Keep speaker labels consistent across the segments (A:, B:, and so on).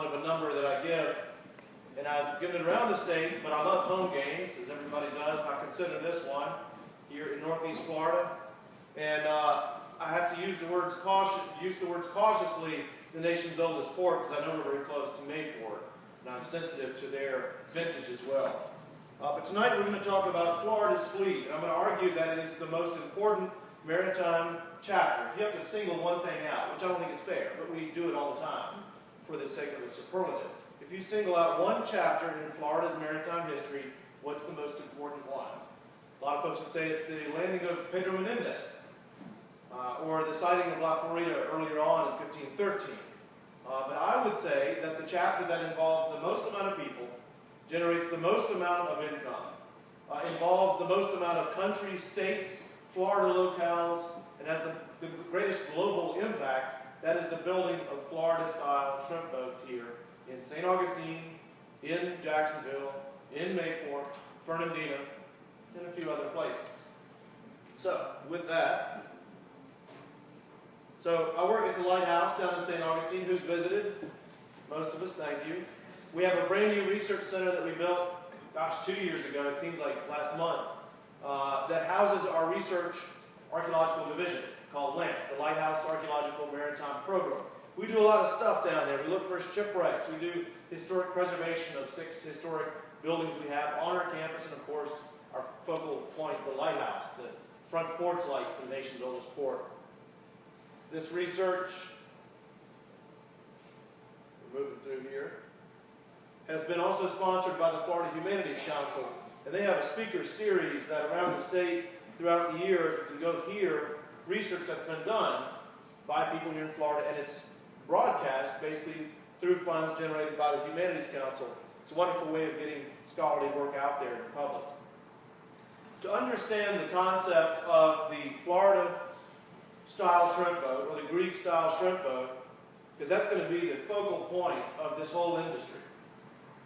A: one of a number that I give. And I've given it around the state, but I love home games, as everybody does. I consider this one here in Northeast Florida. And I have to use the words cautiously, the nation's oldest port, because I know we're very close to Mayport, and I'm sensitive to their vintage as well. But tonight we're going to talk about Florida's fleet. And I'm going to argue that it is the most important maritime chapter. If you have to single one thing out, which I don't think is fair, but we do it all the time for the sake of the superlative. If you single out one chapter in Florida's maritime history, what's the most important one? A lot of folks would say it's the landing of Pedro Menendez, or the sighting of La Florida earlier on in 1513. But I would say that the chapter that involves the most amount of people, generates the most amount of income, involves the most amount of countries, states, Florida locales, and has the greatest global impact, that is the building of Florida-style shrimp boats here in St. Augustine, in Jacksonville, in Mayport, Fernandina, and a few other places. So, with that, I work at the Lighthouse down in St. Augustine. Who's visited? Most of us, thank you. We have a brand new research center that we built, 2 years ago, it seems like last month, that houses our research archaeological division called LAMP, the Lighthouse Archaeological Maritime Program. We do a lot of stuff down there. We look for shipwrecks. We do historic preservation of 6 historic buildings we have on our campus, and of course, our focal point, the lighthouse, the front porch light for the nation's oldest port. This research, we're moving through here, has been also sponsored by the Florida Humanities Council, and they have a speaker series that around the state throughout the year you can go hear research that's been done by people here in Florida, and it's broadcast basically through funds generated by the Humanities Council. It's a wonderful way of getting scholarly work out there in the public. To understand the concept of the Florida-style shrimp boat, or the Greek-style shrimp boat, because that's going to be the focal point of this whole industry.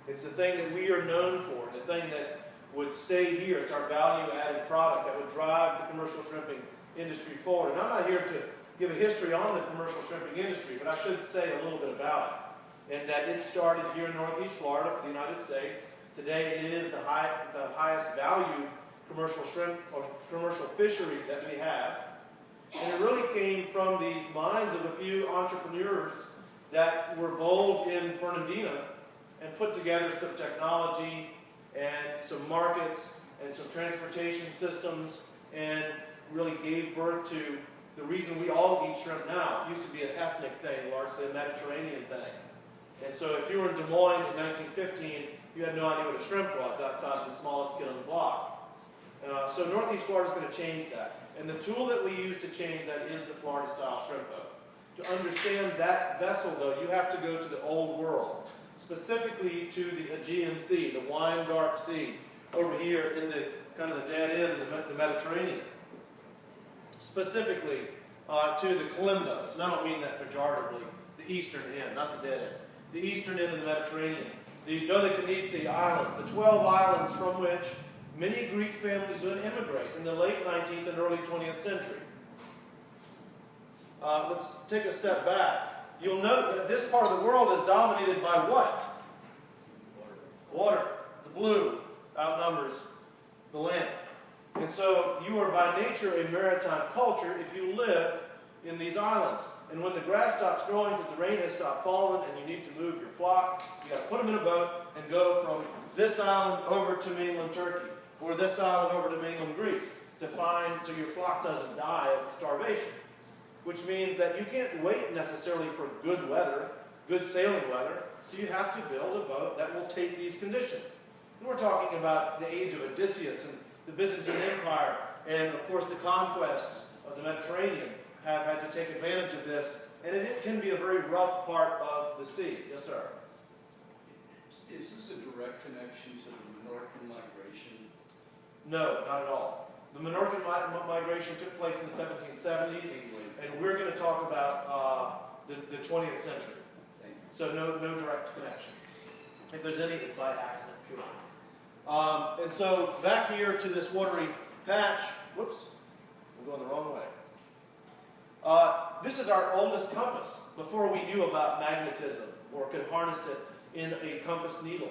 A: It's the thing that we are known for, the thing that would stay here. It's our value-added product that would drive the commercial shrimping industry forward. And I'm not here to give a history on the commercial shrimping industry, but I should say a little bit about it. And that it started here in Northeast Florida for the United States. Today it is the highest value commercial shrimp or commercial fishery that we have. And it really came from the minds of a few entrepreneurs that were bold in Fernandina and put together some technology and some markets and some transportation systems and really gave birth to the reason we all eat shrimp now. It used to be an ethnic thing, largely a Mediterranean thing. And so if you were in Des Moines in 1915, you had no idea what a shrimp was outside of the smallest kid on the block. So Northeast Florida is going to change that. And the tool that we use to change that is the Florida-style shrimp boat. To understand that vessel, though, you have to go to the old world, specifically to the Aegean Sea, the wine dark sea, over here in the kind of the dead end of the Mediterranean. Specifically to the Kalimnos, and I don't mean that pejoratively, the eastern end, not the dead end. The eastern end of the Mediterranean, the Dodecnese Islands, the 12 islands from which many Greek families would immigrate in the late 19th and early 20th century. Let's take a step back. You'll note that this part of the world is dominated by what? Water. The blue outnumbers the land. And so you are by nature a maritime culture if you live in these islands. And when the grass stops growing because the rain has stopped falling and you need to move your flock, you got to put them in a boat and go from this island over to mainland Turkey, or this island over to mainland Greece, so your flock doesn't die of starvation. Which means that you can't wait necessarily for good weather, good sailing weather, so you have to build a boat that will take these conditions. And we're talking about the age of Odysseus and the Byzantine Empire, and of course the conquests of the Mediterranean have had to take advantage of this, and it can be a very rough part of the sea. Yes, sir?
B: Is this a direct connection to the Menorcan migration?
A: No, not at all. The Menorcan migration took place in the 1770s, and we're going to talk about the 20th century. So no direct connection. If there's any, it's by accident, purely. And so back here to this watery patch, whoops, I'm going the wrong way. This is our oldest compass before we knew about magnetism or could harness it in a compass needle.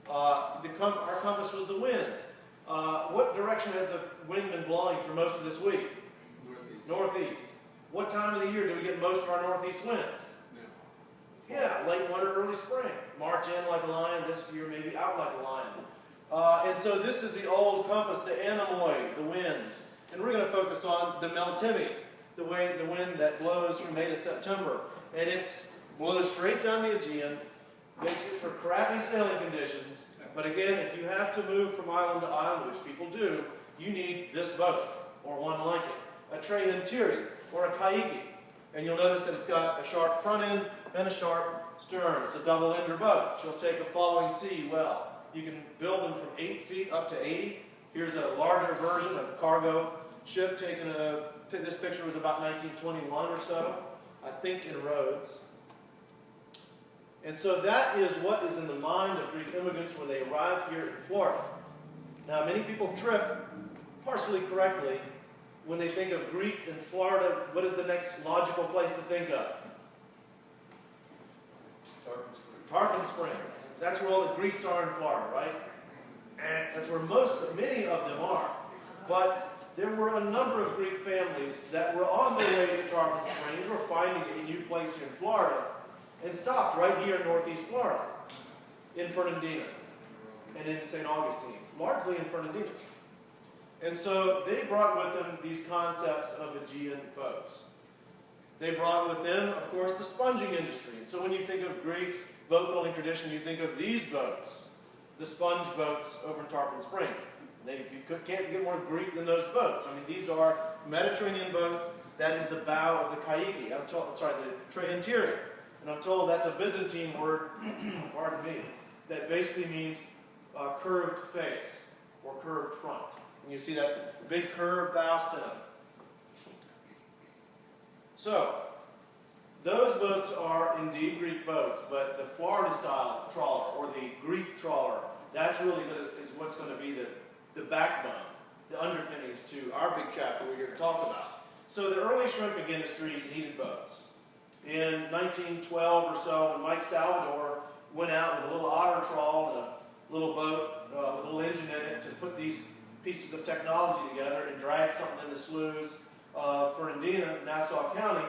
A: Our compass was the winds. What direction has the wind been blowing for most of this week?
B: Northeast.
A: Northeast. What time of the year do we get most of our northeast winds?
B: No.
A: Yeah, late winter, early spring. March in like a lion, this year maybe out like a lion. And so this is the old compass, the anemoy, the winds. And we're going to focus on the meltemi, the wind that blows from May to September. And it blows straight down the Aegean, makes it for crappy sailing conditions. But again, if you have to move from island to island, which people do, you need this boat, or one like it, a trawler, or a kaiki. And you'll notice that it's got a sharp front end and a sharp stern. It's a double-ender boat. She'll take a following sea well. You can build them from 8 feet up to 80. Here's a larger version of a cargo ship taken this picture was about 1921 or so, I think in Rhodes. And so that is what is in the mind of Greek immigrants when they arrive here in Florida. Now, many people trip, partially correctly, when they think of Greek in Florida. What is the next logical place to think of? Tarpon Springs. That's where all the Greeks are in Florida, right? And that's where many of them are. But there were a number of Greek families that were on their way to Tarpon Springs, were finding a new place here in Florida, and stopped right here in northeast Florida, in Fernandina, and in St. Augustine, largely in Fernandina. And so they brought with them these concepts of Aegean boats. They brought with them, of course, the sponging industry. And so when you think of Greeks' boat-building tradition, you think of these boats, the sponge boats over in Tarpon Springs. You can't get more Greek than those boats. I mean, these are Mediterranean boats. That is the bow of the kaiki. The trawler. And I'm told that's a Byzantine word, pardon me, that basically means curved face or curved front. And you see that big curved bow stem. So, those boats are indeed Greek boats, but the Florida-style trawler, or the Greek trawler, that's really is what's going to be the backbone, the underpinnings to our big chapter we're here to talk about. So the early shrimping industry needed boats. In 1912 or so, when Mike Salvador went out with a little otter trawl and a little boat with a little engine in it to put these pieces of technology together and drag something in the sloughs of Fernandina, Nassau County,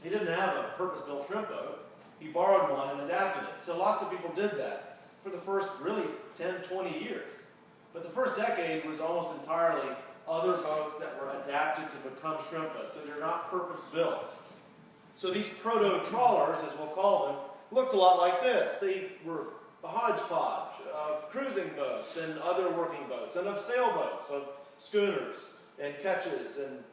A: he didn't have a purpose-built shrimp boat. He borrowed one and adapted it. So lots of people did that for the first really 10, 20 years. But the first decade was almost entirely other boats that were adapted to become shrimp boats. So they're not purpose-built. So these proto-trawlers, as we'll call them, looked a lot like this. They were a hodgepodge of cruising boats and other working boats, and of sailboats, of schooners and ketches, and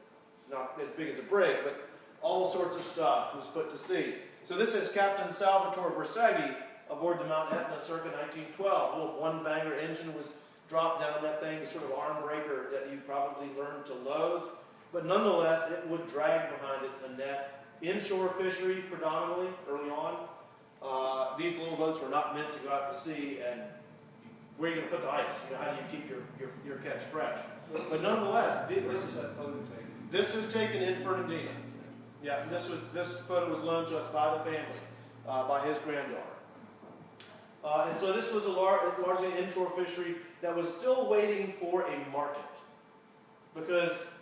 A: not as big as a brig, but all sorts of stuff was put to sea. So this is Captain Salvatore Bersaghi aboard the Mount Etna circa 1912. A little one-banger engine was dropped down that thing, a sort of arm breaker that you probably learned to loathe. But nonetheless, it would drag behind it a net. Inshore fishery predominantly early on. These little boats were not meant to go out to sea, and where are you going to put the ice? How do you keep your catch fresh? But nonetheless, this was taken in Fernandina. Yeah, this photo was loaned to us by the family, by his granddaughter. And so this was a largely inshore fishery that was still waiting for a market, because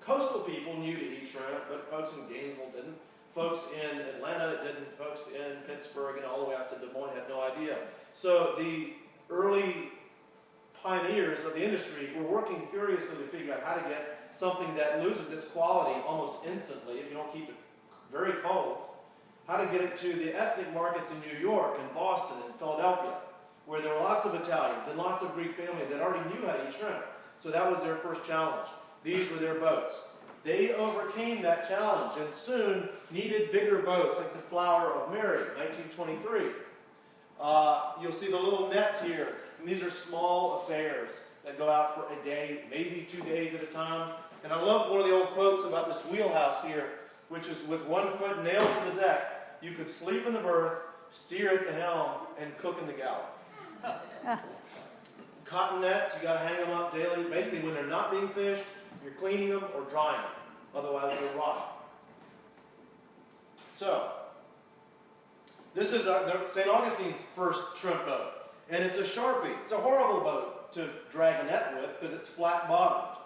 A: coastal people knew to eat shrimp, but folks in Gainesville didn't. Folks in Atlanta didn't. Folks in Pittsburgh and all the way up to Des Moines had no idea. So the early pioneers of the industry were working furiously to figure out how to get something that loses its quality almost instantly if you don't keep it very cold, how to get it to the ethnic markets in New York and Boston and Philadelphia, where there were lots of Italians and lots of Greek families that already knew how to eat shrimp. So that was their first challenge. These were their boats. They overcame that challenge and soon needed bigger boats like the Flower of Mary, 1923. You'll see the little nets here. And these are small affairs that go out for a day, maybe 2 days at a time. And I love one of the old quotes about this wheelhouse here, which is, with 1 foot nailed to the deck, you could sleep in the berth, steer at the helm, and cook in the galley. Cotton nets, you got to hang them up daily. Basically, when they're not being fished, you're cleaning them or drying them. Otherwise, they're rotting. So, This is St. Augustine's first shrimp boat. And it's a Sharpie. It's a horrible boat to drag a net with because it's flat bottomed.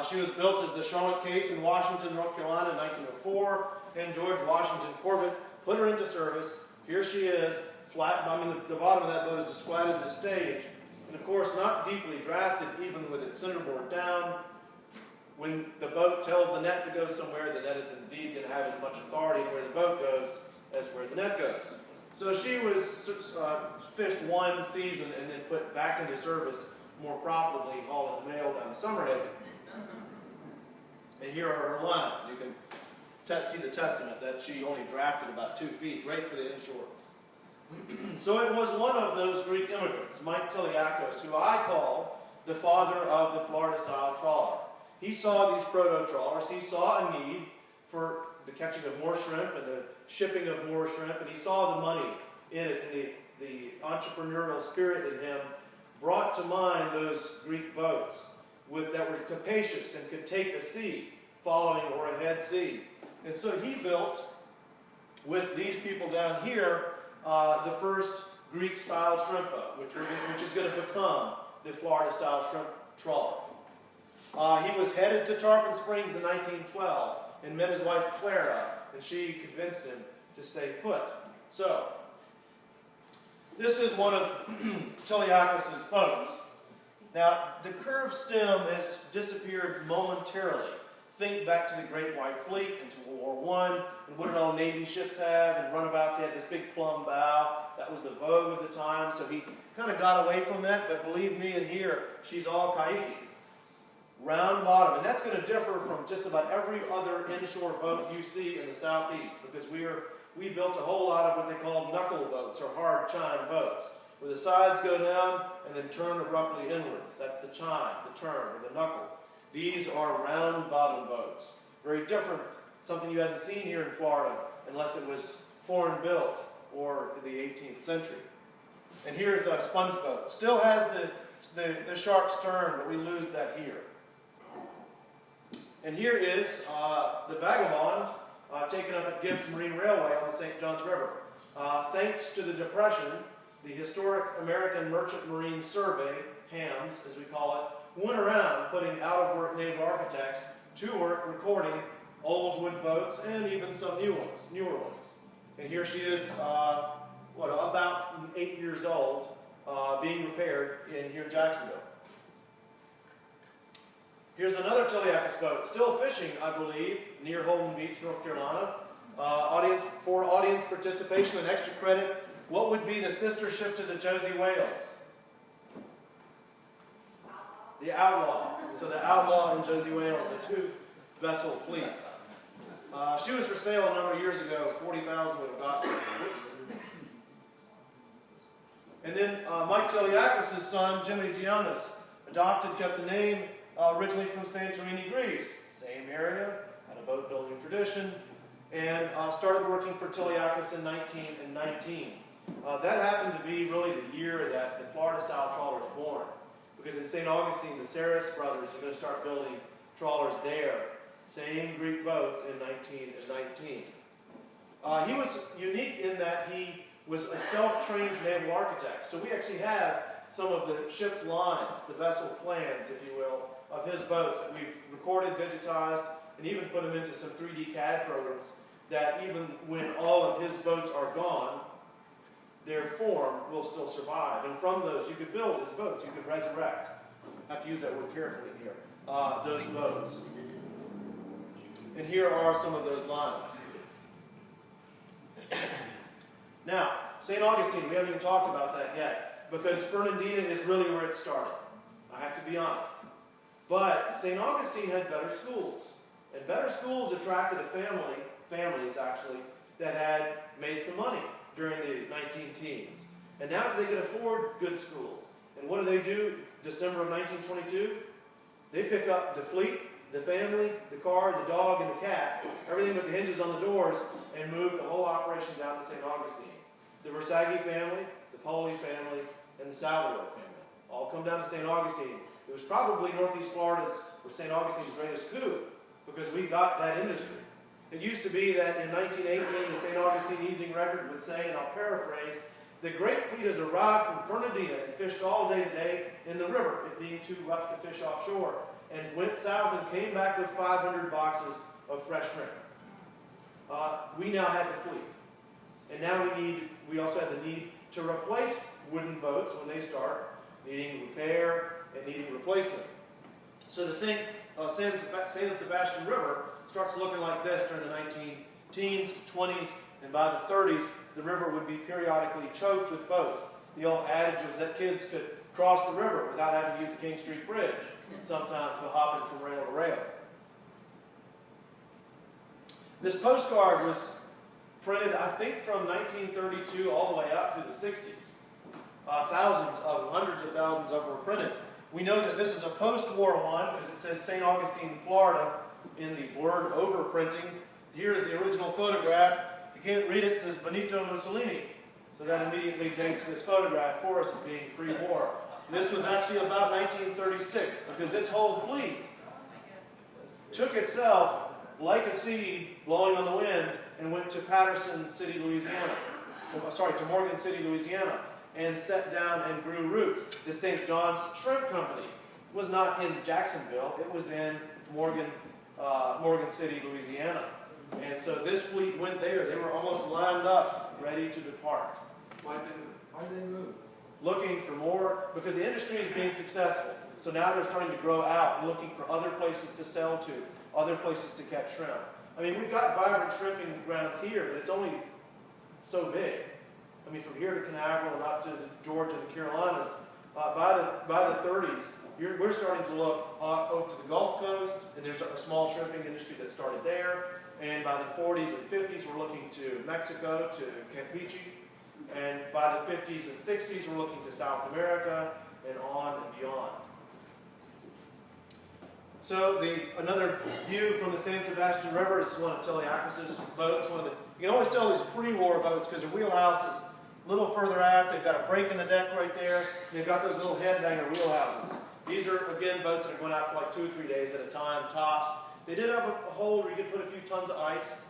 A: She was built as the Charlotte Case in Washington, North Carolina in 1904. And George Washington Corbett put her into service. Here she is, flat. I mean, the bottom of that boat is as flat as a stage. And of course, not deeply drafted, even with its centerboard down. When the boat tells the net to go somewhere, the net is indeed going to have as much authority where the boat goes as where the net goes. So she was fished one season and then put back into service more profitably, hauling the mail down to Summerhaven. And here are her lines. You can see the testament that she only drafted about 2 feet, right for the inshore. So it was one of those Greek immigrants, Mike Tiliakos, who I call the father of the Florida-style trawler. He saw these proto-trawlers. He saw a need for the catching of more shrimp and the shipping of more shrimp, and he saw the money in it, and the entrepreneurial spirit in him brought to mind those Greek boats that were capacious and could take a sea, following or a head sea. And so he built, with these people down here, the first Greek-style shrimp boat, which is going to become the Florida-style shrimp trawler. He was headed to Tarpon Springs in 1912 and met his wife Clara, and she convinced him to stay put. So, this is one of Tiliakos' boats. Now, the curved stem has disappeared momentarily. Think back to the Great White Fleet and to World War I, and what did all Navy ships have, and runabouts, they had this big plumb bow. That was the vogue of the time, so he kind of got away from that, but believe me, in here, she's all kaiki. Round bottom, and that's going to differ from just about every other inshore boat you see in the southeast, because we built a whole lot of what they call knuckle boats, or hard chine boats, where the sides go down and then turn abruptly inwards. That's the chine, the turn, or the knuckle. These are round bottom boats. Very different, something you haven't seen here in Florida, unless it was foreign built, or in the 18th century. And here's a sponge boat. Still has the sharp stern, but we lose that here. And here is the Vagabond taken up at Gibbs Marine Railway on the St. Johns River. Thanks to the Depression, the Historic American Merchant Marine Survey, HAMS as we call it, went around putting out-of-work naval architects to work recording old wood boats and even some newer ones. And here she is, about 8 years old, being repaired here in Jacksonville. Here's another Tiliakos boat, still fishing, I believe, near Holden Beach, North Carolina. For audience participation and extra credit, what would be the sister ship to the Josie Whales? The Outlaw. So the Outlaw and Josie Whales, a 2-vessel fleet. She was for sale a number of years ago. 40,000 would have gotten her. And then Mike Tiliakos' son, Jimmy Dionis, adopted, kept the name originally from Santorini, Greece. Same area, had a boat building tradition, and started working for Tiliakos in 1919. That happened to be really the year that the Florida-style trawler was born. Because in St. Augustine, the Saris brothers are going to start building trawlers there. Same Greek boats in 1919. He was unique in that he was a self-trained naval architect. So we actually have some of the ship's lines, the vessel plans, if you will, of his boats that we've recorded, digitized, and even put them into some 3D CAD programs that even when all of his boats are gone, their form will still survive. And from those, you could build his boats. You could resurrect. I have to use that word carefully here. Those boats. And here are some of those lines. Now, St. Augustine, we haven't even talked about that yet, because Fernandina is really where it started. I have to be honest. But St. Augustine had better schools. And better schools attracted families actually, that had made some money during the 19-teens. And now they could afford good schools. And what do? December of 1922, they pick up the fleet, the family, the car, the dog, and the cat, everything with the hinges on the doors, and move the whole operation down to St. Augustine. The Versaghi family, the Poli family, and the Salvador family all come down to St. Augustine. It was probably Northeast Florida's, or St. Augustine's greatest coup, because we got that industry. It used to be that in 1918, the St. Augustine Evening Record would say, and I'll paraphrase, the great fleet has arrived from Fernandina and fished all day today in the river, it being too rough to fish offshore, and went south and came back with 500 boxes of fresh shrimp. We now had the fleet. And now we also have the need to replace wooden boats when they start needing repair and needing replacement. So the San Sebastian River starts looking like this during the 19-teens, 20s, and by the 30s, the river would be periodically choked with boats. The old adage was that kids could cross the river without having to use the King Street Bridge, sometimes by hopping from rail to rail. This postcard was printed, I think, from 1932 all the way up through the 60s. Hundreds of thousands of them were printed. We know that this is a post-war one because it says St. Augustine, Florida in the word overprinting. Here is the original photograph. If you can't read it, it says Benito Mussolini. So that immediately dates this photograph for us as being pre-war. This was actually about 1936 because this whole fleet took itself like a seed blowing on the wind and went to Patterson City, Louisiana. To Morgan City, Louisiana, and set down and grew roots. The St. John's Shrimp Company was not in Jacksonville, it was in Morgan City, Louisiana. And so this fleet went there. They were almost lined up, ready to depart.
B: Why did they move?
A: Looking for more, because the industry is being successful. So now they're starting to grow out, looking for other places to sell to, other places to catch shrimp. I mean, we've got vibrant shrimping grounds here, but it's only so big. I mean, from here to Canaveral and up to Georgia and the Carolinas, by the 30s, we're starting to look over to the Gulf Coast, and there's a small shrimping industry that started there. And by the 40s and 50s, we're looking to Mexico, to Campeche. And by the 50s and 60s, we're looking to South America and on and beyond. So another view from the San Sebastian River is one of Teleakis' boats. You can always tell these pre-war boats because their wheelhouse is a little further aft. They've got a break in the deck right there. They've got those little head hanger wheelhouses. These are, again, boats that are going out for like 2 or 3 days at a time, tops. They did have a hold where you could put a few tons of ice.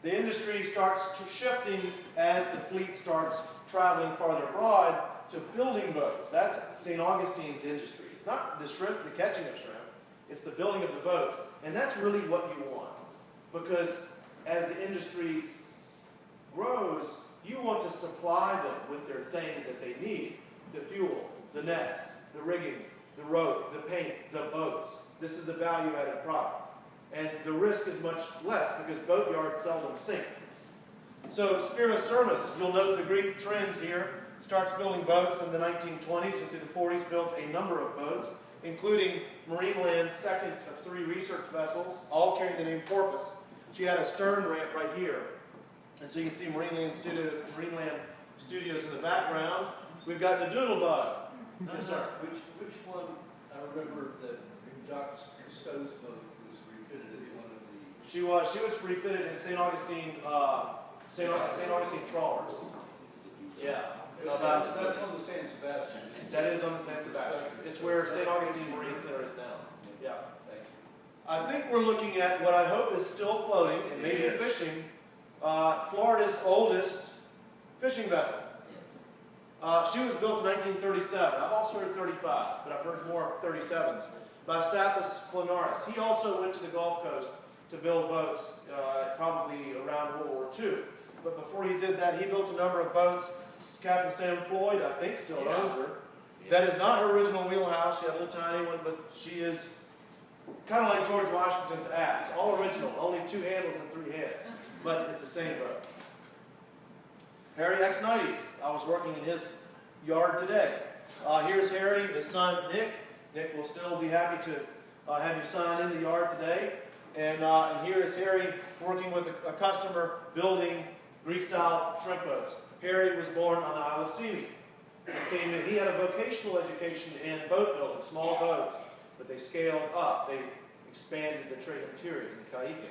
A: The industry starts shifting as the fleet starts traveling farther abroad to building boats. That's St. Augustine's industry. It's not the shrimp, the catching of shrimp. It's the building of the boats. And that's really what you want. Because as the industry grows, you want to supply them with their things that they need. The fuel, the nets, the rigging, the rope, the paint, the boats. This is a value-added product. And the risk is much less because boat yards seldom sink. So Spiros Sermus, you'll note the Greek trend here, starts building boats in the 1920s and through the 40s, builds a number of boats, including Marineland's second of 3 research vessels, all carrying the name Porpoise. She had a stern ramp right here. And so you can see Marineland Studios in the background. We've got the Doodlebug. Yes, sir.
B: Which one, I remember that Jacques Cousteau's boat was refitted in one of the...
A: She was refitted in St. Augustine trawlers. Yeah.
B: That's on the San Sebastian.
A: That is on the San Sebastian. It's where St. Augustine Marine Center is now. Yeah.
B: Thank you.
A: I think we're looking at what I hope is still floating and maybe fishing, Florida's oldest fishing vessel. She was built in 1937. I've also heard 35, but I've heard more 37s. By Stathis Clonarus. He also went to the Gulf Coast to build boats, probably around World War II. But before he did that, he built a number of boats. Captain Sam Floyd, I think, still owns her. That is not her original wheelhouse. She had a little tiny one, but she is kind of like George Washington's axe. All original, only 2 handles and 3 heads. But it's the same boat. Harry X90s. I was working in his yard today. Here's Harry, his son Nick. Nick will still be happy to have you sign in the yard today. And here is Harry working with a customer building Greek-style shrimp boats. Harry was born on the Isle of Seamead. He had a vocational education in boat building, small boats, but they scaled up. They expanded the trade interior in the Caique.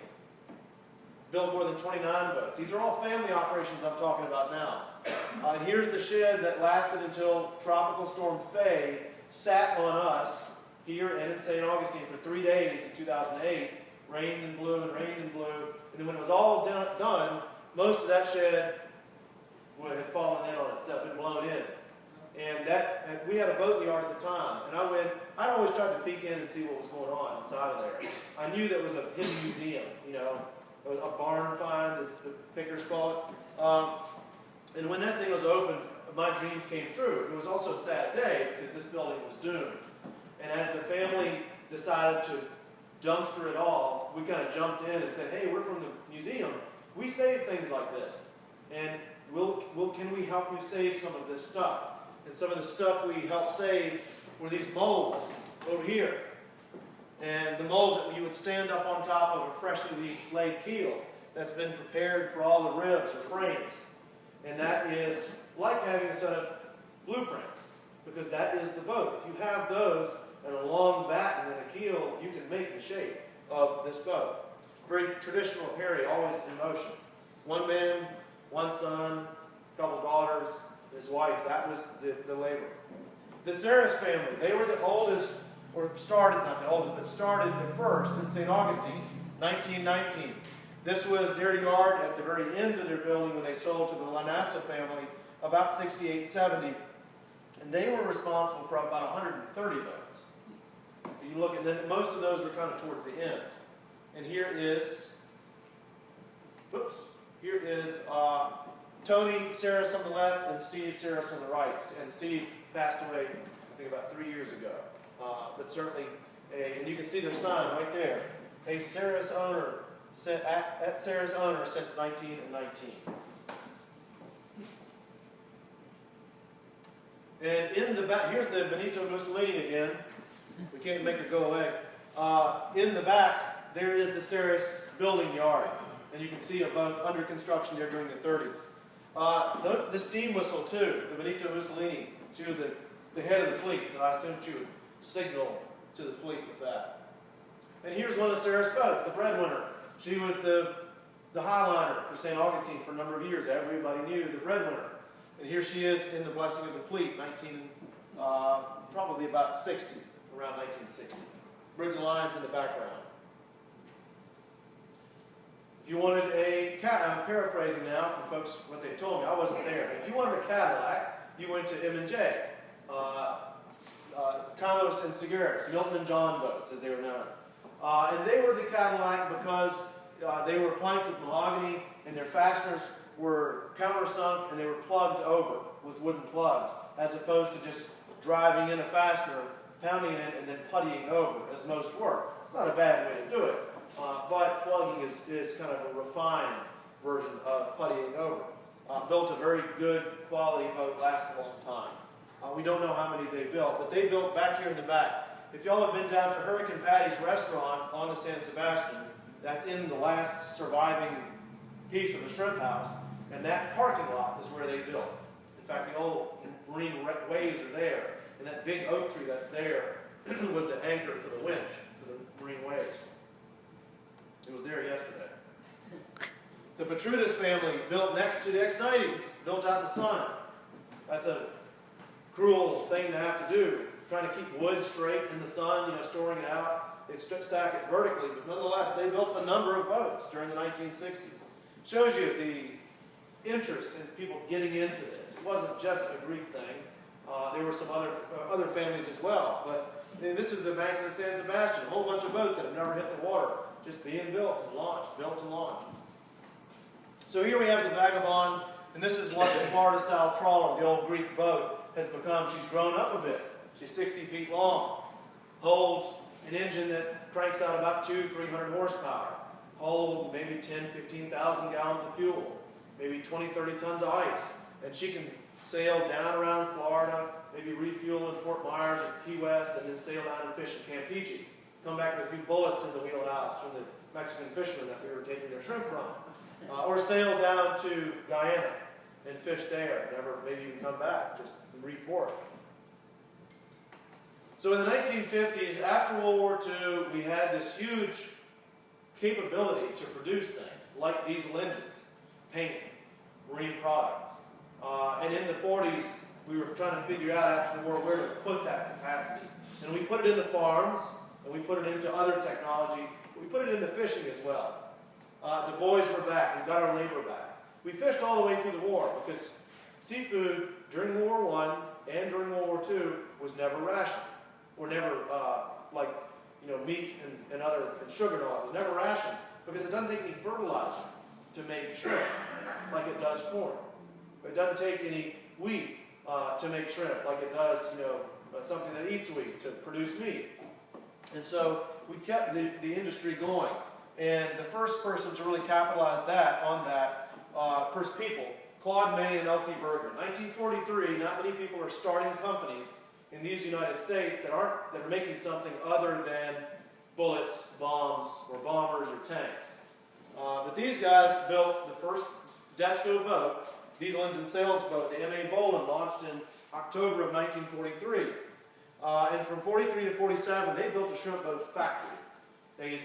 A: Built more than 29 boats. These are all family operations I'm talking about now. And here's the shed that lasted until Tropical Storm Faye sat on us here and in St. Augustine for 3 days in 2008 rained and blew and rained and blew. And then when it was all done, most of that shed had fallen in on itself, been blown in. And we had a boat yard at the time. And I'd always tried to peek in and see what was going on inside of there. I knew that was a hidden museum, you know, a barn find, as the pickers call it. And when that thing was opened, my dreams came true. It was also a sad day because this building was doomed. And as the family decided to dumpster it all, we kind of jumped in and said, hey, we're from the museum. We save things like this. And can we help you save some of this stuff? And some of the stuff we helped save were these molds over here. And the molds that you would stand up on top of a freshly laid keel that's been prepared for all the ribs or frames. And that is like having a set of blueprints, because that is the boat. If you have those and a long batten and a keel, you can make the shape of this boat. Very traditional of Harry, always in motion. One man, one son, a couple daughters, his wife. That was the labor. The Saris family, they were the oldest, or started, not the oldest, but started the first in St. Augustine, 1919. This was their yard at the very end of their building when they sold to the Lanassa family about 68, 70. And they were responsible for about 130 boats. So you look at them, most of those were kind of towards the end. And here is Tony Saris on the left and Steve Saris on the right. And Steve passed away, I think, about 3 years ago. But certainly, and you can see their sign right there. A Saris owner, at Saris owner since 1919. And in the back, here's the Benito Mussolini again. We can't make her go away. In the back, there is the Saris building yard. And you can see a boat under construction there during the 30s. Note the steam whistle too, the Benito Mussolini. She was the head of the fleet, so I assume she would signal to the fleet with that. And here's one of the Saris boats, the breadwinner. She was the highliner for St. Augustine for a number of years. Everybody knew the breadwinner. And here she is in the Blessing of the Fleet, probably about 60, around 1960. Bridge Alliance in the background. If you wanted I'm paraphrasing now from folks what they told me, I wasn't there. If you wanted a Cadillac, you went to M&J. Canos and Seguiris, Milton and John boats, as they were known. And they were the Cadillac because they were planked with mahogany, and their fasteners were countersunk, and they were plugged over with wooden plugs, as opposed to just driving in a fastener, pounding it, and then puttying over, as most were. It's not a bad way to do it, but plugging is kind of a refined version of puttying over. Built a very good quality boat, lasted a long time. We don't know how many they built, but they built back here in the back. If y'all have been down to Hurricane Patty's restaurant on the San Sebastian, that's in the last surviving piece of the shrimp house, and that parking lot is where they built. In fact, the old marine waves are there, and that big oak tree that's there was the anchor for the winch for the marine waves. It was there yesterday. The Petrudis family built next to the X-90s, built out in the sun. That's a cruel thing to have to do, trying to keep wood straight in the sun, storing it out. They stack it vertically, but nonetheless, they built a number of boats during the 1960s. Shows you the interest in people getting into this. It wasn't just a Greek thing. There were some other families as well, but this is the banks of the San Sebastian, a whole bunch of boats that have never hit the water, just being built and launched, built and launched. So here we have the Vagabond, and this is what the Florida-style trawler, the old Greek boat, has become. She's grown up a bit. She's 60 feet long, holds an engine that cranks out about 200-300 horsepower, hold maybe 10,000-15,000 gallons of fuel, maybe 20-30 tons of ice, and she can sail down around Florida, maybe refuel in Fort Myers or Key West, and then sail down and fish in Campeche. Come back with a few bullets in the wheelhouse from the Mexican fishermen that we were taking their shrimp from. Or sail down to Guyana and fish there, never maybe even come back, just report. So in the 1950s, after World War II, we had this huge capability to produce things, like diesel engines, paint, marine products. And in the 40s, we were trying to figure out after the war where to put that capacity. And we put it in the farms, and we put it into other technology. We put it into fishing as well. The boys were back. We got our labor back. We fished all the way through the war because seafood during World War I and during World War II was never rationed. Or never, like, you know, meat and sugar and all that was never rationed because it doesn't take any fertilizer to make shrimp like it does corn. It doesn't take any wheat to make shrimp like it does, you know, something that eats wheat to produce meat. And so we kept the industry going. And the first person to really capitalize on that, first people, Claude May and Elsie Burke. 1943, not many people are starting companies in these United States that are making something other than bullets, bombs, or bombers, or tanks. But these guys built the first Desco boat, diesel engine sales boat, the M.A. Bolin, launched in October of 1943. And from 43 to 47, they built a shrimp boat factory. They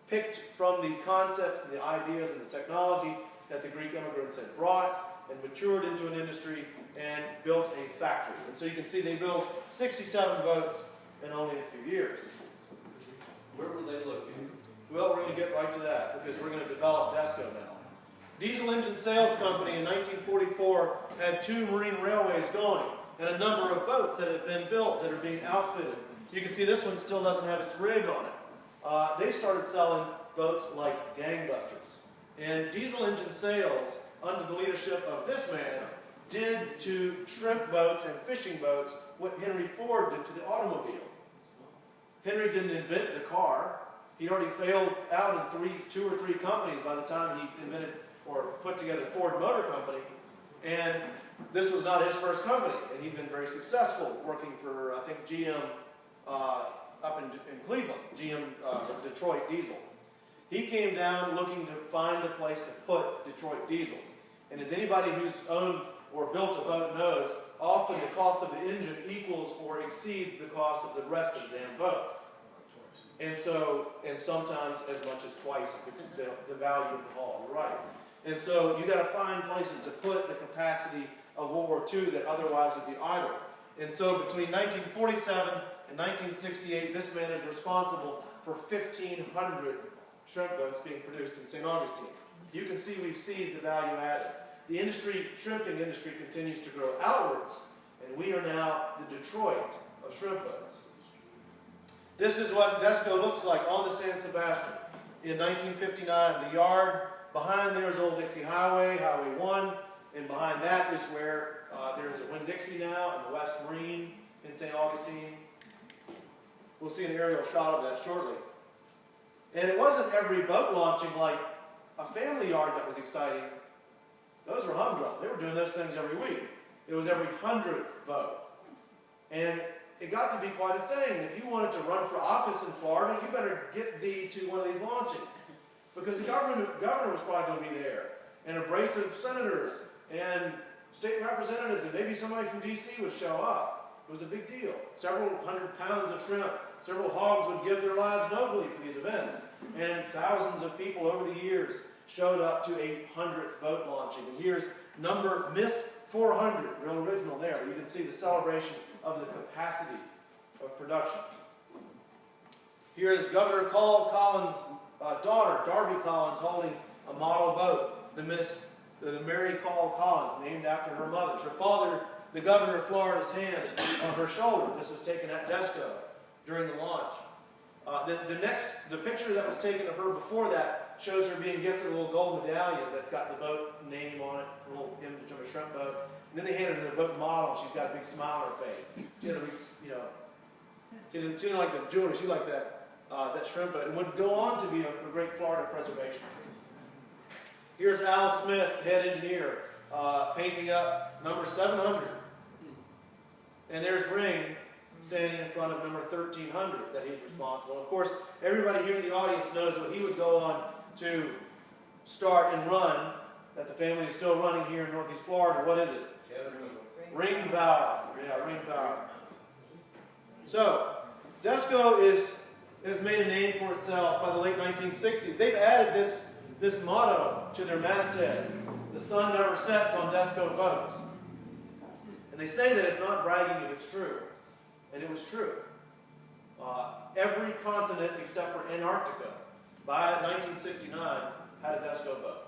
A: picked from the concepts and the ideas and the technology that the Greek immigrants had brought and matured into an industry and built a factory. And so you can see they built 67 boats in only a few years.
B: Where were they located?
A: Well, we're going to get right to that because we're going to develop Desco now. Diesel Engine Sales Company in 1944 had 2 marine railways going and a number of boats that have been built that are being outfitted. You can see this one still doesn't have its rig on it. They started selling boats like gangbusters. And diesel engine sales, under the leadership of this man, did to shrimp boats and fishing boats what Henry Ford did to the automobile. Henry didn't invent the car. He'd already failed out in 2 or 3 companies by the time he invented or put together Ford Motor Company. And this was not his first company. And he'd been very successful working for, I think, GM up in Cleveland, GM Detroit Diesel. He came down looking to find a place to put Detroit diesels. And as anybody who's owned or built a boat knows, often the cost of the engine equals or exceeds the cost of the rest of the damn boat. And so, and sometimes as much as twice the value of the hull, you're right. And so you got to find places to put the capacity of World War II that otherwise would be idle. And so between 1947 and 1968, this man is responsible for 1,500 shrimp boats being produced in St. Augustine. You can see we've seized the value added. The shrimping industry continues to grow outwards, and we are now the Detroit of shrimp boats. This is what Desco looks like on the San Sebastian. In 1959, the yard behind there is Old Dixie Highway, Highway 1, and behind that is where there is a Winn-Dixie now and the West Marine in St. Augustine. We'll see an aerial shot of that shortly. And it wasn't every boat launching like a family yard that was exciting. Those were humdrum. They were doing those things every week. It was every 100th boat. And it got to be quite a thing. If you wanted to run for office in Florida, you better get thee to one of these launchings. Because the governor was probably going to be there. And a brace of senators and state representatives and maybe somebody from D.C. would show up. It was a big deal. Several 100 pounds of shrimp. Several hogs would give their lives nobly for these events. And thousands of people over the years showed up to a 100th boat launching. And here's number Miss 400, real original there. You can see the celebration of the capacity of production. Here is Governor Call Collins' daughter, Darby Collins, holding a model boat, the Mary Call Collins, named after her mother. Her father, the governor of Florida's hand on her shoulder. This was taken at Desco during the launch. The picture that was taken of her before that shows her being gifted a little gold medallion that's got the boat name on it, a little image of a shrimp boat. And then they handed her the boat model, and she's got a big smile on her face. She had a big, she didn't like the jewelry, she liked that shrimp boat, and would go on to be a great Florida preservationist. Here's Al Smith, head engineer, painting up number 700. And there's Ring standing in front of number 1300 that he's responsible. Of course, everybody here in the audience knows what he would go on to start and run, that the family is still running here in Northeast Florida. What is it? Ring Power. Yeah, Ring Power. So, Desco has made a name for itself by the late 1960s. They've added this motto to their masthead: the sun never sets on Desco boats. And they say that it's not bragging if it's true. And it was true. Every continent except for Antarctica, by 1969, had a Desco boat.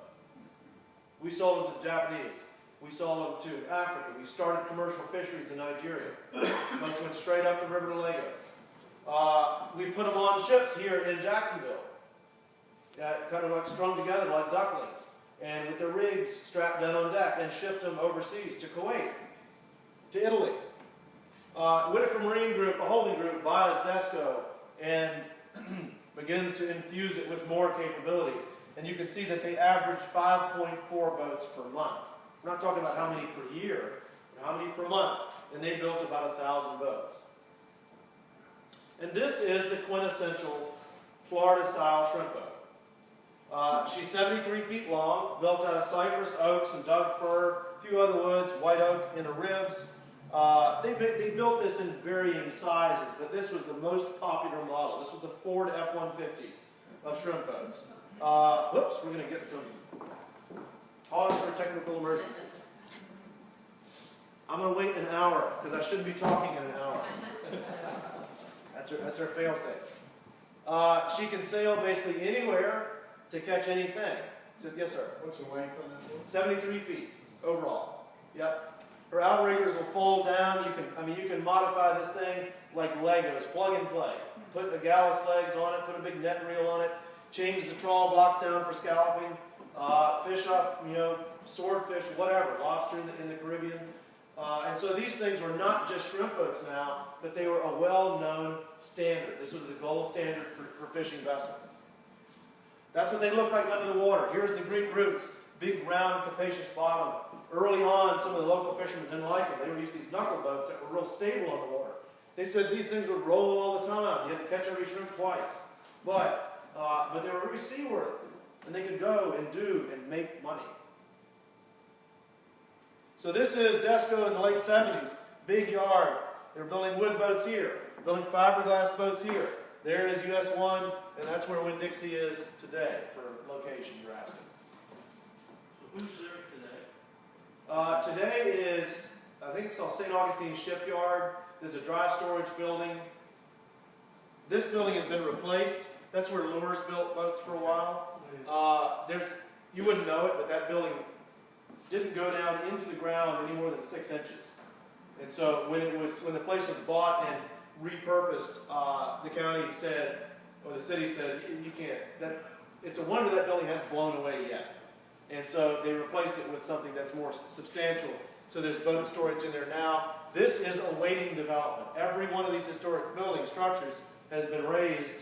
A: We sold them to the Japanese. We sold them to Africa. We started commercial fisheries in Nigeria. Boats went straight up the river to Lagos. We put them on ships here in Jacksonville, kind of like strung together like ducklings, and with their rigs strapped down on deck, and shipped them overseas to Kuwait, to Italy. Whitaker Marine Group, a holding group, buys Desco and begins to infuse it with more capability. And you can see that they average 5.4 boats per month. We're not talking about how many per year, but how many per month. And they built about 1,000 boats. And this is the quintessential Florida-style shrimp boat. She's 73 feet long, built out of cypress, oaks, and Doug fir, a few other woods, white oak inner ribs. They built this in varying sizes, but this was the most popular model. This was the Ford F-150 of shrimp boats. Whoops, we're going to get some pause for a technical emergency. I'm going to wait an hour, because I shouldn't be talking in an hour. That's her fail-safe. She can sail basically anywhere to catch anything. So, yes, sir?
C: What's the length on that boat?
A: 73 feet overall. Yep. Her outriggers will fold down. You can modify this thing like Legos, plug and play. Put the gallus legs on it, put a big net reel on it, change the trawl blocks down for scalloping, fish up, swordfish, whatever, lobster in the Caribbean. And so these things were not just shrimp boats now, but they were a well-known standard. This was the gold standard for fishing vessels. That's what they look like under the water. Here's the Greek roots, big, round, capacious bottom. Early on, some of the local fishermen didn't like them. They would use these knuckle boats that were real stable on the water. They said these things would roll all the time. You had to catch every shrimp twice. But they were very seaworthy, and they could go and do and make money. So this is Desco in the late 70s. Big yard. They were building wood boats here, building fiberglass boats here. There is US 1, and that's where Winn-Dixie is today for location, you're asking.
B: So who's there today?
A: Today is, I think it's called St. Augustine Shipyard. There's a dry storage building. This building has been replaced. That's where Lures built boats for a while. You wouldn't know it, but that building didn't go down into the ground any more than 6 inches. And so when the place was bought and repurposed, the county said, or the city said, you can't. It's a wonder that building hasn't blown away yet. And so they replaced it with something that's more substantial. So there's boat storage in there now. This is awaiting development. Every one of these historic building structures has been raised.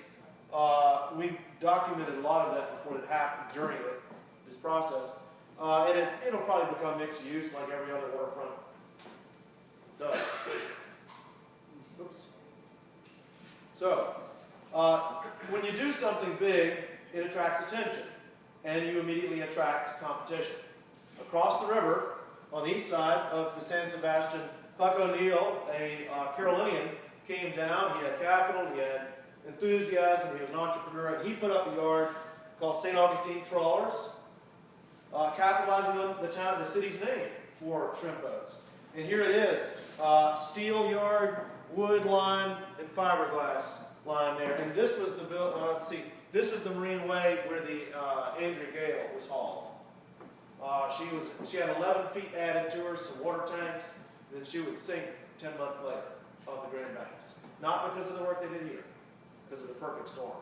A: We documented a lot of that before it happened during this process. And it'll probably become mixed use like every other waterfront does. Oops. So, when you do something big, it attracts attention. And you immediately attract competition. Across the river, on the east side of the San Sebastian, Buck O'Neill, a Carolinian, came down. He had capital, he had enthusiasm, he was an entrepreneur, and he put up a yard called St. Augustine Trawlers, capitalizing on the city's name for shrimp boats. And here it is, steel yard, wood line, and fiberglass line there. And this was the this was the Marine Way where the Andrea Gale was hauled. She had 11 feet added to her, some water tanks, and then she would sink 10 months later off the Grand Banks. Not because of the work they did here, because of the perfect storm.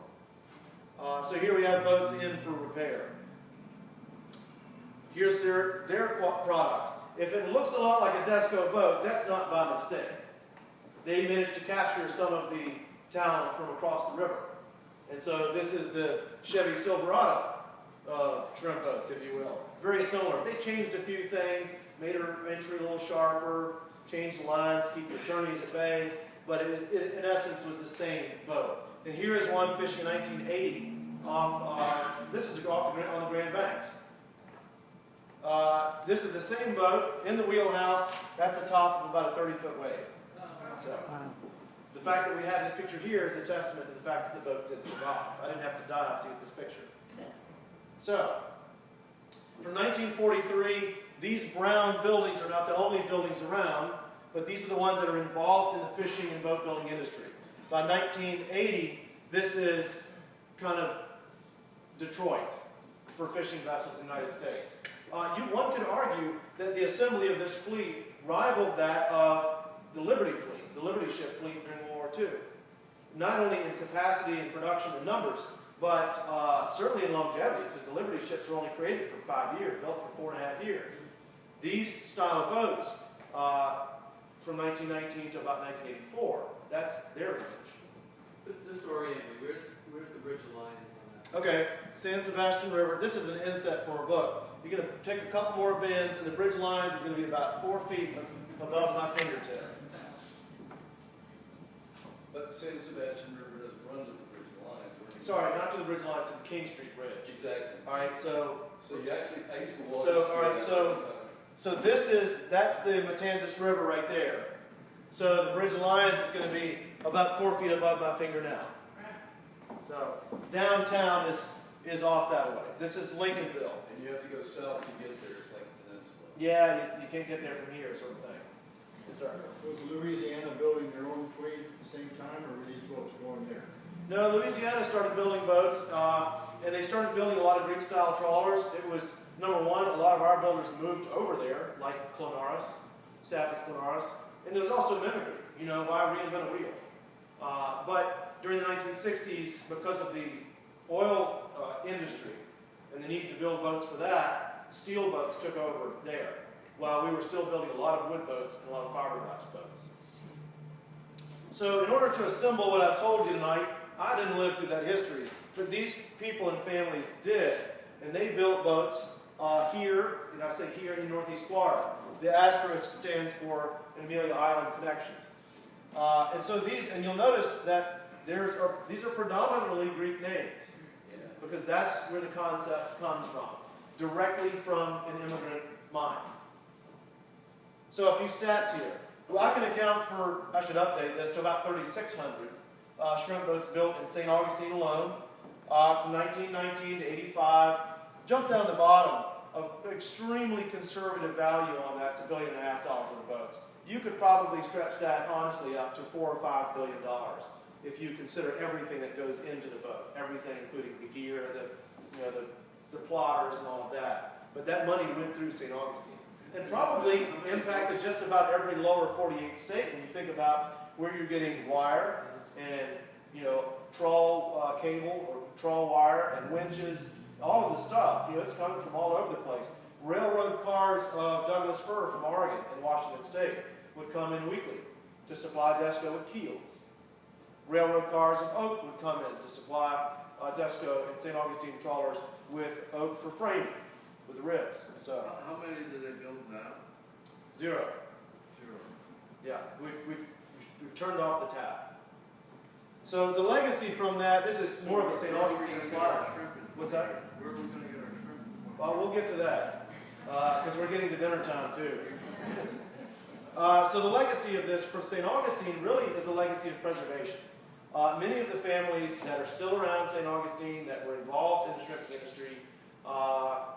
A: So here we have boats in for repair. Here's their product. If it looks a lot like a Desco boat, that's not by mistake. They managed to capture some of the talent from across the river. And so this is the Chevy Silverado shrimp boats, if you will. Very similar. They changed a few things, made her entry a little sharper, changed the lines, keep the attorneys at bay, but it in essence was the same boat. And here is one fishing in 1980 this is on the Grand Banks. This is the same boat in the wheelhouse. That's the top of about a 30-foot wave. So, the fact that we have this picture here is a testament to the fact that the boat did survive. I didn't have to dive to get this picture. So, from 1943, these brown buildings are not the only buildings around, but these are the ones that are involved in the fishing and boat building industry. By 1980, this is kind of Detroit for fishing vessels in the United States. One could argue that the assembly of this fleet rivaled that of the Liberty fleet, the Liberty ship fleet during World War II. Not only in capacity and production and numbers, but certainly in longevity, because the Liberty ships were only created for 5 years, built for 4.5 years. These style of boats, from 1919 to about 1984, that's their range.
C: Just orient me, where's the Bridge of Lions on that?
A: Okay, San Sebastian River. This is an inset for a book. You're going to take a couple more bends, and the bridge lines is going to be about 4 feet above my fingertip.
B: But the San Sebastian River doesn't run to the Bridge of Lions.
A: Sorry, not to the bridge lines, to the King Street Bridge.
B: Exactly.
A: All right, so
B: you actually, I used to walk.
A: So that's the Matanzas River right there. So the Bridge of Lions is going to be about 4 feet above my finger now. So downtown is off that way. This is Lincolnville.
B: And you have to go south to get there. It's like a peninsula.
A: Yeah, you can't get there from here, sort of thing. Yes, sir.
D: Was Louisiana building their own fleet at the same time, or were these boats going there?
A: No, Louisiana started building boats, and they started building a lot of Greek-style trawlers. It was, number one, a lot of our builders moved over there, like Clonaris, Stathis Clonaris, and there was also mimicry. You know, why reinvent a wheel? But during the 1960s, because of the oil industry and the need to build boats for that, steel boats took over there, while we were still building a lot of wood boats and a lot of fiberglass boats. So in order to assemble what I've told you tonight, I didn't live through that history, but these people and families did, and they built boats here, and I say here in Northeast Florida. The asterisk stands for an Amelia Island connection. And so and you'll notice that these are predominantly Greek names, because that's where the concept comes from, directly from an immigrant mind. So a few stats here. Well, I can account for, I should update this, to about 3,600 shrimp boats built in St. Augustine alone, from 1919 to 85. Jump down the bottom, of extremely conservative value on that, it's $1.5 billion worth of boats. You could probably stretch that honestly up to $4 or $5 billion if you consider everything that goes into the boat, everything including the gear, the plotters and all of that. But that money went through St. Augustine. And probably impacted just about every lower 48 state when you think about where you're getting wire and trawl cable or trawl wire and winches, all of the stuff. It's coming from all over the place. Railroad cars of Douglas fir from Oregon and Washington State would come in weekly to supply Desco with keels. Railroad cars of oak would come in to supply Desco and St. Augustine trawlers with oak for framing, with the ribs. So
C: how many do they build now?
A: Zero.
C: Zero.
A: Yeah, we've turned off the tap. So the legacy from that, this is more of a St. Augustine slide. What's that?
C: Where are we going to get our shrimp?
A: Well, we'll get to that, because we're getting to dinner time too. So the legacy of this from St. Augustine really is the legacy of preservation. Many of the families that are still around St. Augustine that were involved in the shrimping industry,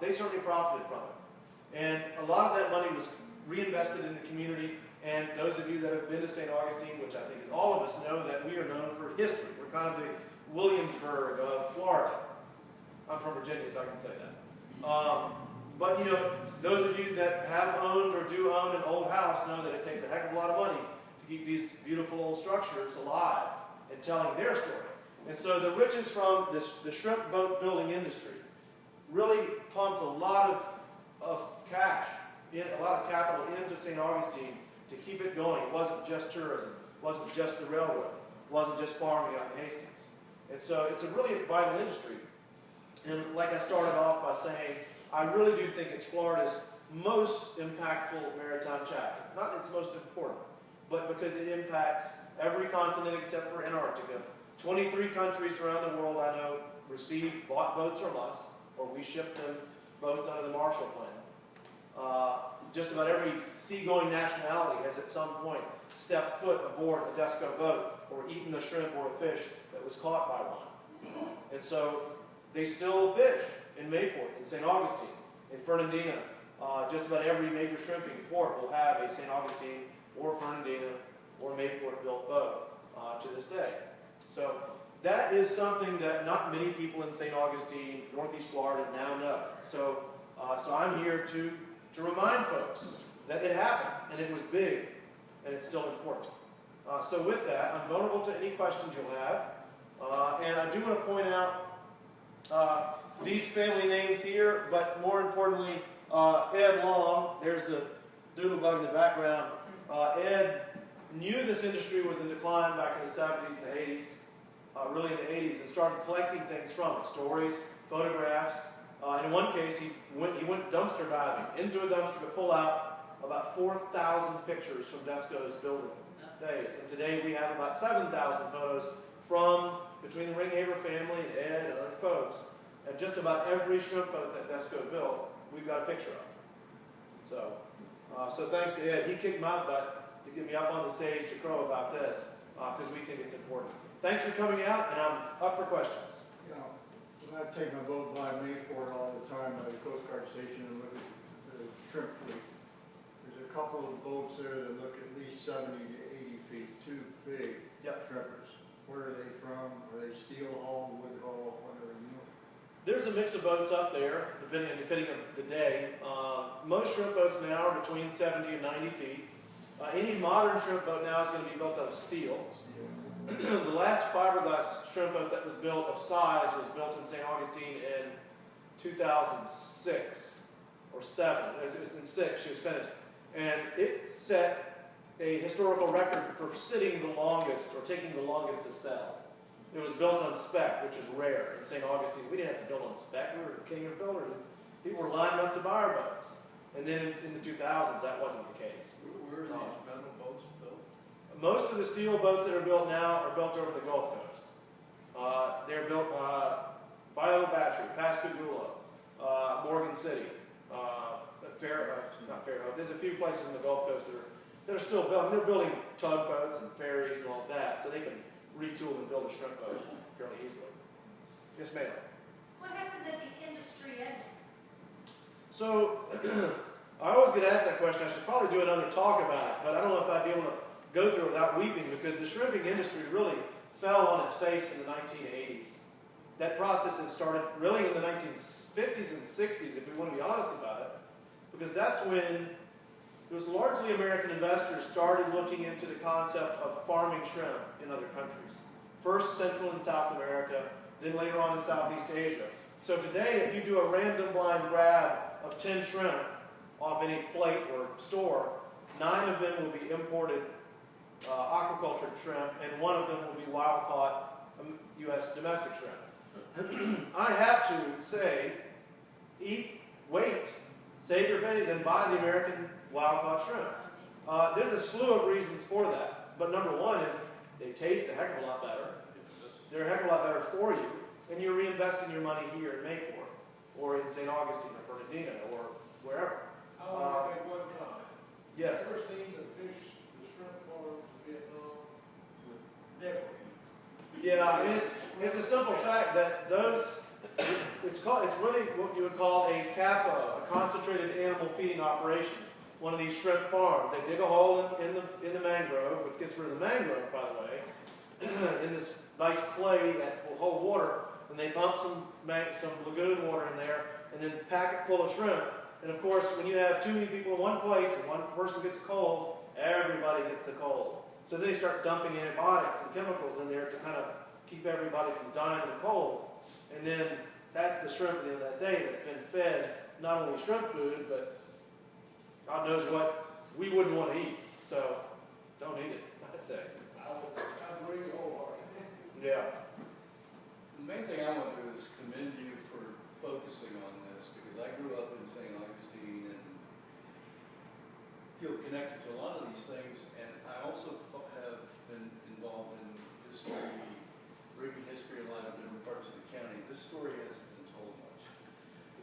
A: they certainly profited from it. And a lot of that money was reinvested in the community. And those of you that have been to St. Augustine, which I think all of us know, that we are known for history. We're kind of the Williamsburg of Florida. I'm from Virginia, so I can say that. But those of you that have owned or do own an old house know that it takes a heck of a lot of money to keep these beautiful old structures alive and telling their story. And so the riches from the shrimp boat building industry really pumped a lot of cash, a lot of capital into St. Augustine to keep it going. It wasn't just tourism. It wasn't just the railroad. It wasn't just farming out in Hastings. And so it's a really vital industry. And like I started off by saying, I really do think it's Florida's most impactful maritime chapter. Not its most important, but because it impacts every continent except for Antarctica. 23 countries around the world I know bought boats from us, or we shipped them boats under the Marshall Plan. Just about every seagoing nationality has at some point stepped foot aboard a Desco boat or eaten a shrimp or a fish that was caught by one. And so they still fish in Mayport, in St. Augustine, in Fernandina. Just about every major shrimping port will have a St. Augustine or Fernandina or Mayport built boat. to this day. So that is something that not many people in St. Augustine, Northeast Florida now know. So, so I'm here to remind folks that it happened, and it was big, and it's still important. So with that, I'm vulnerable to any questions you'll have. And I do want to point out these family names here, but more importantly, Ed Long, there's the doodlebug in the background. Ed knew this industry was in decline back in the 70s and the 80s, really in the 80s, and started collecting things from it, stories, photographs. In one case, he went dumpster diving into a dumpster to pull out about 4,000 pictures from Desco's building days. And today we have about 7,000 photos from between the Ringhaver family and Ed and other folks. And just about every shrimp boat that Desco built, we've got a picture of. So, so thanks to Ed. He kicked my butt to get me up on the stage to crow about this because we think it's important. Thanks for coming out, and I'm up for questions.
D: You know, when I take my boat by Mayport all the time at the Coast Guard station and look at the shrimp fleet, there's a couple of boats there that look at least 70 to 80 feet, too big.
A: Yep.
D: Shrimpers. Where are they from? Are they steel hull, wood hull, whatever, you know?
A: There's a mix of boats up there, depending on the day. Most shrimp boats now are between 70 and 90 feet. Any modern shrimp boat now is going to be built out of steel. The last fiberglass shrimp boat that was built of size was built in St. Augustine in 2006 or 7. It was in 6, she was finished. And it set a historical record for sitting the longest or taking the longest to sell. It was built on spec, which is rare in St. Augustine. We didn't have to build on spec. We were the king of builders. People were lining up to buy our boats. And then in the 2000s, that wasn't the case.
B: Where are these metal boats built?
A: Most of the steel boats that are built now are built over the Gulf Coast. They're built by Old Battery, Pascagoula, Morgan City, not Fairhope. There's a few places in the Gulf Coast that are still built. They're building tugboats and ferries and all that, so they can retool and build a shrimp boat fairly easily. Yes, ma'am.
E: What happened at the industry ending?
A: So, I always get asked that question. I should probably do another talk about it, but I don't know if I'd be able to go through it without weeping because the shrimping industry really fell on its face in the 1980s. That process had started really in the 1950s and 60s, if we want to be honest about it, because that's when it was largely American investors started looking into the concept of farming shrimp in other countries. First Central and South America, then later on in Southeast Asia. So today, if you do a random blind grab of 10 shrimp off any plate or store, 9 of them will be imported aquaculture shrimp, and 1 of them will be wild-caught U.S. domestic shrimp. I have to say, wait, save your pennies, and buy the American wild-caught shrimp. There's a slew of reasons for that, but number one is they taste a heck of a lot better. They're a heck of a lot better for you, and you're reinvesting your money here in Mayport, or in St. Augustine, or Bernardino, or wherever.
F: I want to make one comment.
A: Yes.
F: Ever seen the shrimp farms in Vietnam? Never.
A: Yeah, I mean, it's a simple fact that those, it's really what you would call a CAFO, a concentrated animal feeding operation. One of these shrimp farms. They dig a hole in the mangrove, which gets rid of the mangrove, by the way, in this nice clay that will hold water, and they pump some lagoon water in there, and then pack it full of shrimp. And of course, when you have too many people in one place and one person gets a cold, everybody gets the cold. So they start dumping antibiotics and chemicals in there to kind of keep everybody from dying of the cold. And then that's the shrimp at the end of that day that's been fed not only shrimp food, but God knows what we wouldn't want to eat. So don't eat it, I say.
F: I agree wholeheartedly.
A: Yeah.
B: The main thing I want to do is commend you for focusing on this, because I grew up in St. Augustine and feel connected to a lot of these things, and I also have been involved in history, rigging history in a lot of different parts of the county. This story hasn't been told much.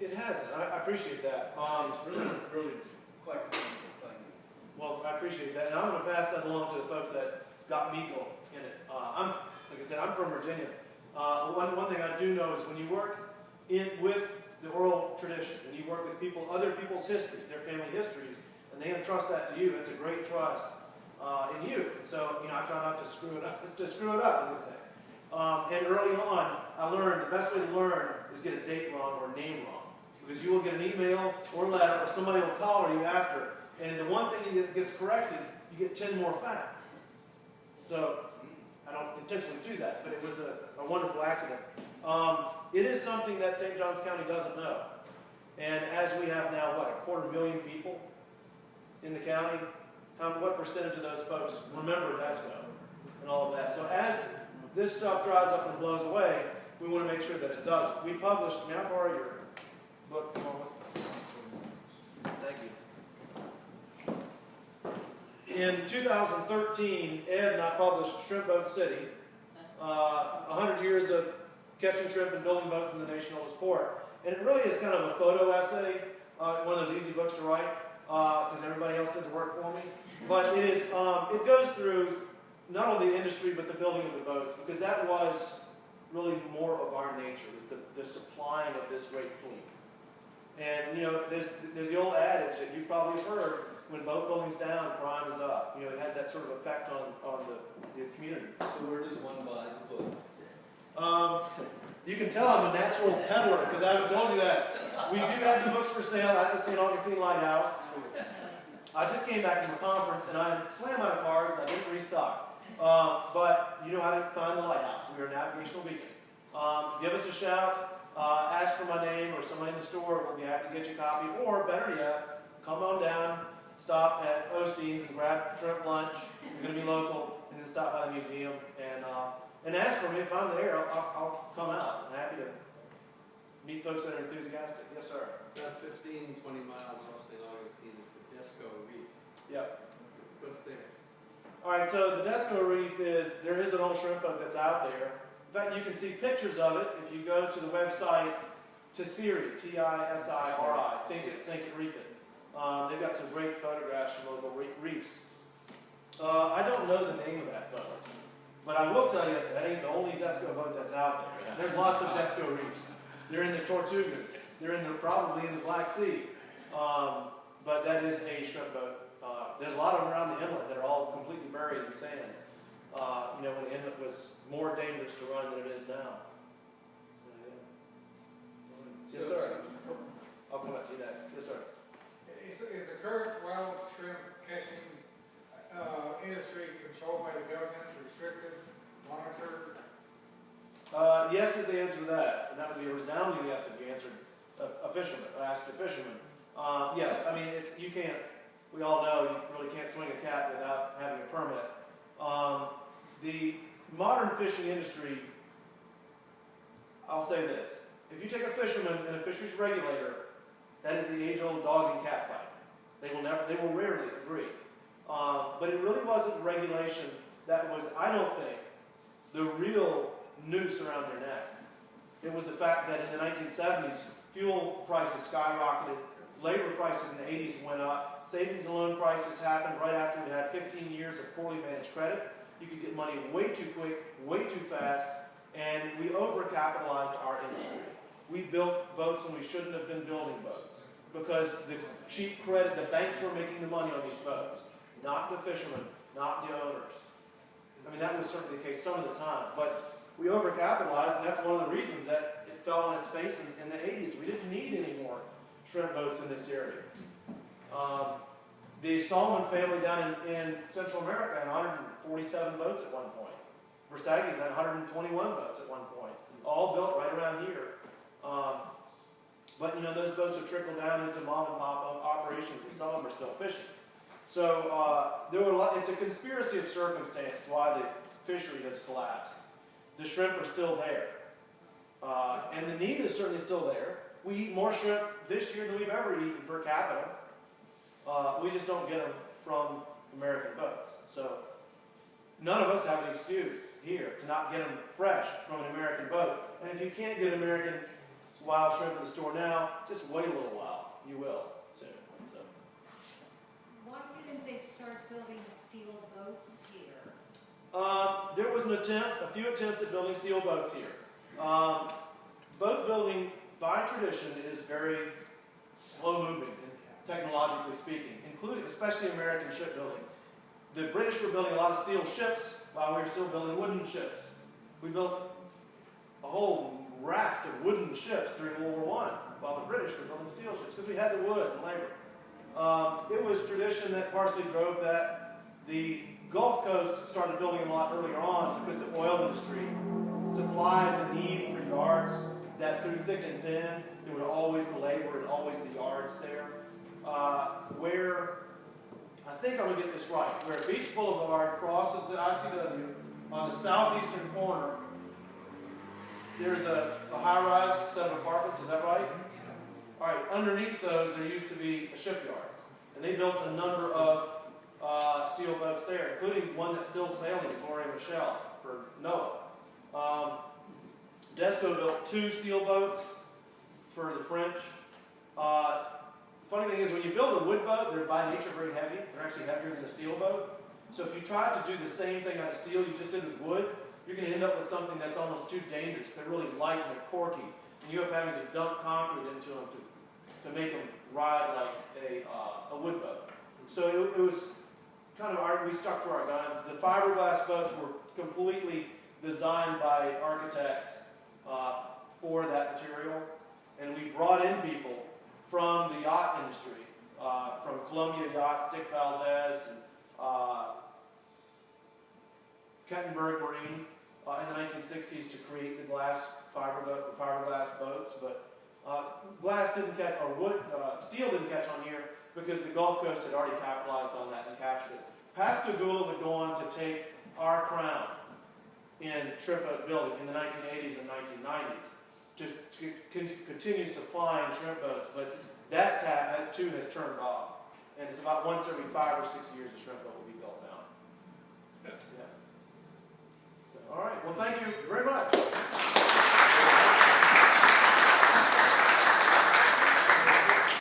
A: It hasn't. I appreciate that.
B: It's really quite wonderful. Thank you.
A: Well, I appreciate that. And I'm going to pass that along to the folks that got Meagle in it. Like I said, I'm from Virginia. One thing I do know is when you work with the oral tradition, when you work with other people's histories, their family histories, and they entrust that to you, it's a great trust. in you. And so, I try not to screw it up, as they say. And early on, I learned the best way to learn is get a date wrong or a name wrong. Because you will get an email or letter, or somebody will call you after. And the one thing that gets corrected, you get 10 more facts. So, I don't intentionally do that, but it was a wonderful accident. It is something that St. Johns County doesn't know. And as we have now, 250,000 people in the county, what percentage of those folks remember DESCO and all of that? So as this stuff dries up and blows away, we want to make sure that it doesn't. We published, may I borrow your book for a moment? Thank you. In 2013, Ed and I published Shrimp Boat City, 100 years of catching shrimp and building boats in the nation's oldest port. And it really is kind of a photo essay, one of those easy books to write, because everybody else did the work for me. But it is, it goes through not only the industry, but the building of the boats, because that was really more of our nature, was the supplying of this great fleet. And, there's the old adage that you've probably heard, when boat building's down, crime is up. It had that sort of effect on the community.
B: So where does one buy the book?
A: You can tell I'm a natural peddler, because I haven't told you that. We do have the books for sale at the St. Augustine Lighthouse. I just came back from a conference, and I slammed out of cards. I didn't restock. But you know how to find the lighthouse. We are a navigational beacon. Give us a shout. Ask for my name or somebody in the store. We'll be happy to get you a copy. Or better yet, come on down, stop at Osteen's and grab shrimp lunch. You're going to be local, and then stop by the museum and ask for me. If I'm there, I'll come out. I'm happy to meet folks that are enthusiastic. Yes, sir.
C: About 15, 20 miles off St. Augustine is the DESCO Reef.
A: Yep.
C: What's there?
A: All right, so the DESCO Reef there is an old shrimp boat that's out there. In fact, you can see pictures of it if you go to the website Tisiri, T-I-S-I-R-I, Think It, Sink It, Reef It. They've got some great photographs from local reefs. I don't know the name of that boat, but I will tell you that ain't the only DESCO boat that's out there. There's lots of DESCO reefs. They're in the Tortugas. They're probably in the Black Sea. But that is a shrimp boat. There's a lot of them around the inlet that are all completely buried in sand. When the inlet was more dangerous to run than it is now. Yes, sir. I'll come up to you next. Yes, sir.
F: Is the current wild shrimp catching industry controlled by the government, restricted, monitored?
A: Yes is the answer to that. And that would be a resounding yes if you answered asked a fisherman. Yes, I mean, you can't, we all know you really can't swing a cat without having a permit. The modern fishing industry, I'll say this. If you take a fisherman and a fisheries regulator, that is the age-old dog and cat fight. They will rarely agree. But it really wasn't regulation that was, I don't think, the real noose around their neck. It was the fact that in the 1970s, fuel prices skyrocketed, labor prices in the 80s went up, savings and loan prices happened right after we had 15 years of poorly managed credit. You could get money way too quick, way too fast, and we overcapitalized our industry. We built boats when we shouldn't have been building boats because the cheap credit, the banks were making the money on these boats, not the fishermen, not the owners. I mean, that was certainly the case some of the time, but we overcapitalized, and that's one of the reasons that it fell on its face in the 80s. We didn't need any more shrimp boats in this area. The Solomon family down in Central America had 147 boats at one point. Versailles had 121 boats at one point, all built right around here. But those boats have trickled down into mom and pop operations, and some of them are still fishing. So it's a conspiracy of circumstance why the fishery has collapsed. The shrimp are still there, and the need is certainly still there. We eat more shrimp this year than we've ever eaten per capita. We just don't get them from American boats. So none of us have an excuse here to not get them fresh from an American boat. And if you can't get American wild shrimp in the store now, just wait a little while. You will soon. So.
E: Why didn't they start building steel boats here?
A: There was a few attempts at building steel boats here. Boat building, by tradition, is very slow-moving, technologically speaking, especially American shipbuilding. The British were building a lot of steel ships while we were still building wooden ships. We built a whole raft of wooden ships during World War I while the British were building steel ships because we had the wood and labor. It was tradition that partially drove that. The Gulf Coast started building a lot earlier on because the oil industry supplied the need for yards that through thick and thin, there was always the labor and always the yards there. Where, I think I'm going to get this right, where Beach Boulevard crosses the ICW on the southeastern corner, there's a high-rise set of apartments, is that right? All right, underneath those there used to be a shipyard. And they built a number of steel boats there, including one that's still sailing, Floridian Michelle, for Noah. Desco built 2 steel boats for the French. Funny thing is, when you build a wood boat, they're by nature very heavy. They're actually heavier than a steel boat. So if you try to do the same thing out of steel you just did with wood, you're going to end up with something that's almost too dangerous. They're really light and they're corky. And you end up having to dump concrete into them to make them ride like a wood boat. So it was kind of we stuck to our guns. The fiberglass boats were completely designed by architects for that material. And we brought in people from the yacht industry, from Columbia Yachts, Dick Valdez, and Kettenberg Marine in the 1960s to create the fiberglass boats. But glass didn't catch, or wood, steel didn't catch on here because the Gulf Coast had already capitalized on that and captured it. Pascagoula would go on to take our crown in shrimp building in the 1980s and 1990s to continue supplying shrimp boats, but that tap too has turned off. And it's about once every 5 or 6 years a shrimp boat will be built now. Yeah. So, all right. Well, thank you very much.